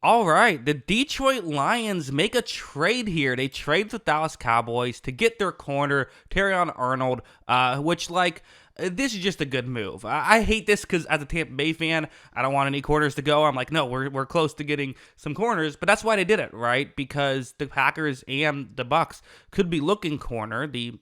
All right, the Detroit Lions make a trade here. They trade with Dallas Cowboys to get their corner, Terrion Arnold, this is just a good move. I hate this because as a Tampa Bay fan, I don't want any corners to go. I'm like, no, we're close to getting some corners, but that's why they did it, right? Because the Packers and the Bucks could be looking corner. The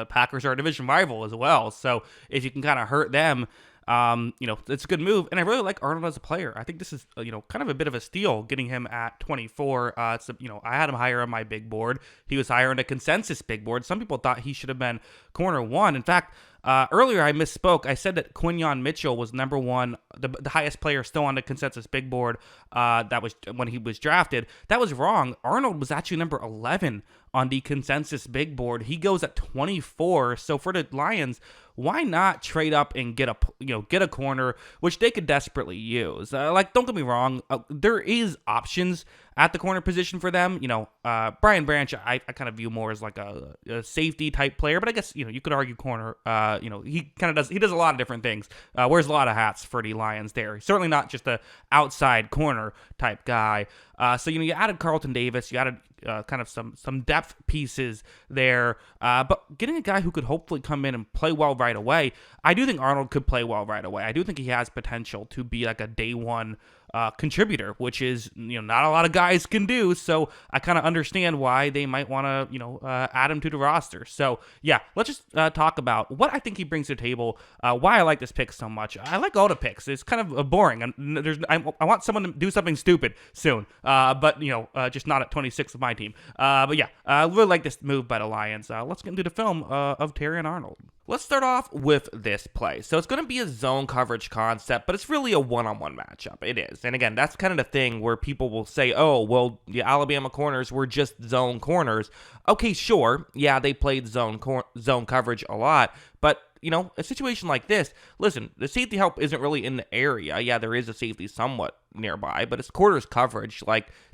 Packers are a division rival as well, so if you can kind of hurt them, it's a good move, and I really like Arnold as a player. I think this is, kind of a bit of a steal getting him at 24. I had him higher on my big board. He was higher on the consensus big board. Some people thought he should have been corner one. In fact, earlier I misspoke. I said that Quinyon Mitchell was number one, the highest player still on the consensus big board. That was when he was drafted. That was wrong. Arnold was actually number 11 on the consensus big board. He goes at 24. So for the Lions, why not trade up and get a corner, which they could desperately use? Don't get me wrong, there is options at the corner position for them. Brian Branch, I kind of view more as like a safety type player, but I guess you could argue corner. He does a lot of different things. Wears a lot of hats for the Lions there. He's certainly not just a outside corner type guy. So you added Carlton Davis, you added kind of some depth pieces there, but getting a guy who could hopefully come in and play well right away. I do think Arnold could play well right away. I do think he has potential to be like a day one contributor, which is not a lot of guys can do. So I kind of understand why they might want to add him to the roster. So yeah, let's just talk about what I think he brings to the table. Why I like this pick so much. I like all the picks. It's kind of boring. I want someone to do something stupid soon, but just not at 26 of my team. But yeah, I really like this move by the Lions. Let's get into the film of Terrion Arnold. Let's start off with this play. So it's going to be a zone coverage concept, but it's really a one-on-one matchup. It is. And again, that's kind of the thing where people will say, oh, well, the Alabama corners were just zone corners. Okay, sure. Yeah, they played zone coverage a lot, but a situation like this, listen, the safety help isn't really in the area. Yeah, there is a safety somewhat nearby, but it's quarters coverage.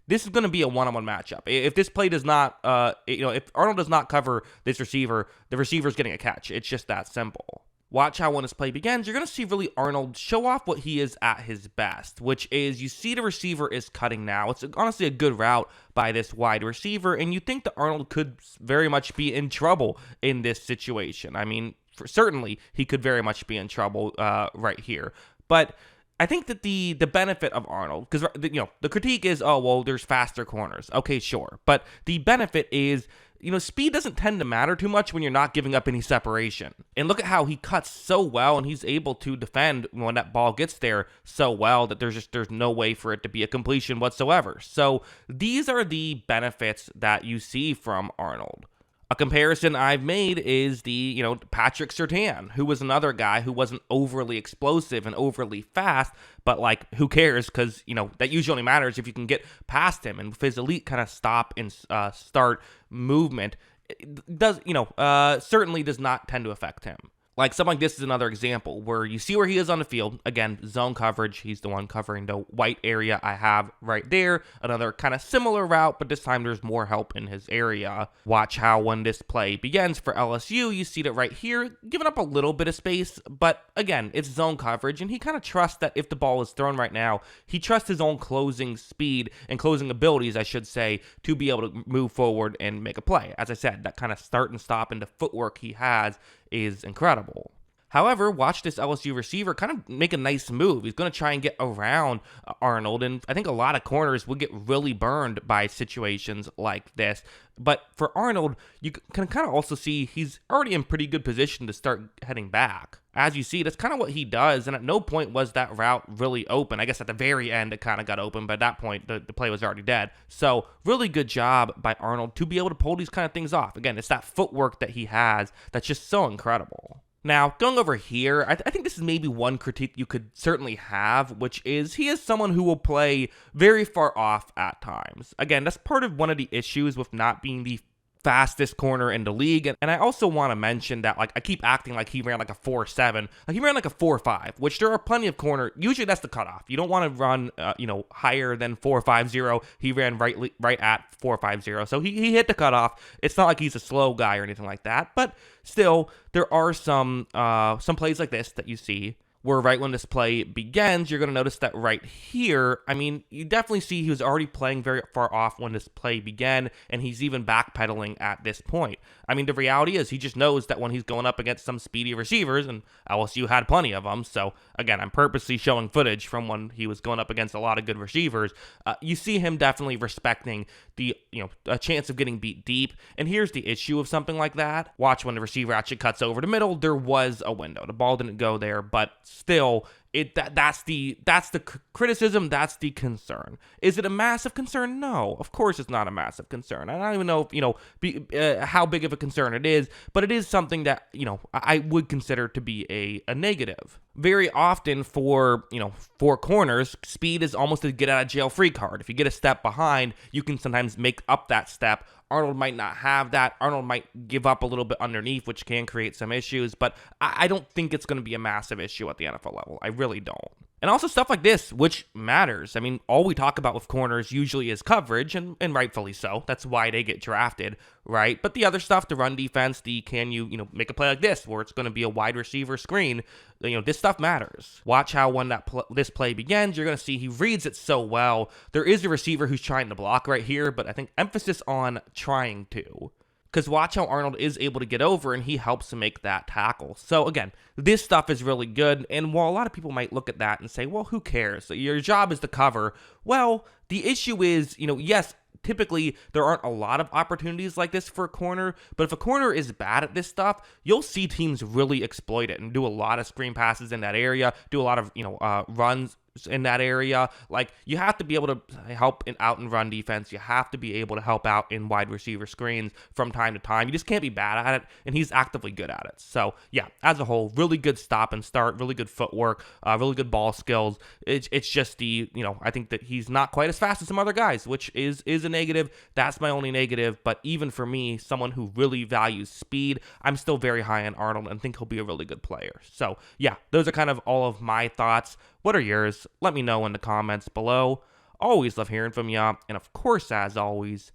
This is going to be a one-on-one matchup. If this play does not, if Arnold does not cover this receiver, the receiver's getting a catch. It's just that simple. Watch how when this play begins, you're going to see really Arnold show off what he is at his best, which is you see the receiver is cutting now. It's honestly a good route by this wide receiver, and you think that Arnold could very much be in trouble in this situation. I mean, certainly he could very much be in trouble right here. But I think that the benefit of Arnold, because the critique is, oh, well, there's faster corners. Okay, sure. But the benefit is, speed doesn't tend to matter too much when you're not giving up any separation. And look at how he cuts so well, and he's able to defend when that ball gets there so well that there's no way for it to be a completion whatsoever. So these are the benefits that you see from Arnold. A comparison I've made is the, Patrick Surtain, who was another guy who wasn't overly explosive and overly fast, but who cares? Because, that usually only matters if you can get past him. And with his elite kind of stop and start movement, it does, certainly does not tend to affect him. Something like this is another example where you see where he is on the field. Again, zone coverage. He's the one covering the white area I have right there. Another kind of similar route, but this time there's more help in his area. Watch how when this play begins for LSU, you see that right here, giving up a little bit of space, but again, it's zone coverage, and he kind of trusts that if the ball is thrown right now, he trusts his own closing speed and closing abilities, I should say, to be able to move forward and make a play. As I said, that kind of start and stop and the footwork he has is incredible. However, watch this LSU receiver kind of make a nice move. He's going to try and get around Arnold, and I think a lot of corners would get really burned by situations like this. But for Arnold, you can kind of also see he's already in pretty good position to start heading back. As you see, that's kind of what he does, and at no point was that route really open. I guess at the very end, it kind of got open, but at that point, the play was already dead. So, really good job by Arnold to be able to pull these kind of things off. Again, it's that footwork that he has that's just so incredible. Now, going over here, I think this is maybe one critique you could certainly have, which is he is someone who will play very far off at times. Again, that's part of one of the issues with not being the fastest corner in the league. And I also want to mention that, I keep acting like he ran like a 4.7. He ran like a 4.5, which there are plenty of corner. Usually that's the cutoff. You don't want to run, higher than 4.50. He ran right at 4.50. So he hit the cutoff. It's not like he's a slow guy or anything like that. But still, there are some plays like this that you see. where right when this play begins, you're going to notice that right here, I mean, you definitely see he was already playing very far off when this play began, and he's even backpedaling at this point. I mean, the reality is he just knows that when he's going up against some speedy receivers, and LSU had plenty of them, so again, I'm purposely showing footage from when he was going up against a lot of good receivers. You see him definitely respecting the, a chance of getting beat deep, and here's the issue of something like that. Watch when the receiver actually cuts over the middle, there was a window. The ball didn't go there, but still, that's the criticism, that's the concern. Is it a massive concern? No, of course it's not a massive concern. I don't even know if, how big of a concern it is, but it is something that, I would consider to be a negative. Very often for corners, speed is almost a get out of jail free card. If you get a step behind, you can sometimes make up that step. Arnold might not have that. Arnold might give up a little bit underneath, which can create some issues, but I don't think it's going to be a massive issue at the NFL level. I really don't. And also stuff like this, which matters. I mean, all we talk about with corners usually is coverage, and rightfully so. That's why they get drafted, right? But the other stuff, the run defense, can you make a play like this where it's going to be a wide receiver screen, this stuff matters. Watch how when this play begins, you're going to see he reads it so well. There is a receiver who's trying to block right here, but I think emphasis on trying to. Because watch how Arnold is able to get over and he helps to make that tackle. So again, this stuff is really good. And while a lot of people might look at that and say, well, who cares? Your job is to cover. Well, the issue is, yes, typically there aren't a lot of opportunities like this for a corner, but if a corner is bad at this stuff, you'll see teams really exploit it and do a lot of screen passes in that area, do a lot of, runs in that area. Like, you have to be able to help out in run defense. You have to be able to help out in wide receiver screens from time to time. You just can't be bad at it, and he's actively good at it. So yeah, as a whole, really good stop and start, really good footwork, really good ball skills. It's just I think that he's not quite as fast as some other guys, which is a negative. That's my only negative. But even for me, someone who really values speed, I'm still very high on Arnold and think he'll be a really good player. So yeah, those are kind of all of my thoughts. What are yours? Let me know in the comments below. Always love hearing from ya. And of course, as always,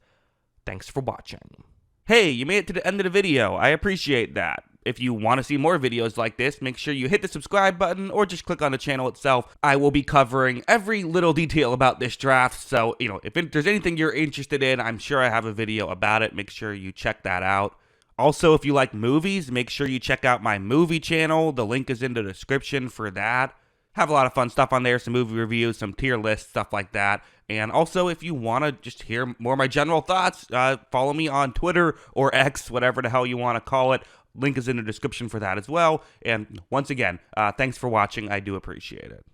thanks for watching. Hey, you made it to the end of the video. I appreciate that. If you want to see more videos like this, make sure you hit the subscribe button or just click on the channel itself. I will be covering every little detail about this draft. So, if there's anything you're interested in, I'm sure I have a video about it. Make sure you check that out. Also, if you like movies, make sure you check out my movie channel. The link is in the description for that. Have a lot of fun stuff on there, some movie reviews, some tier lists, stuff like that. And also, if you want to just hear more of my general thoughts, follow me on Twitter or X, whatever the hell you want to call it. Link is in the description for that as well. And once again, thanks for watching. I do appreciate it.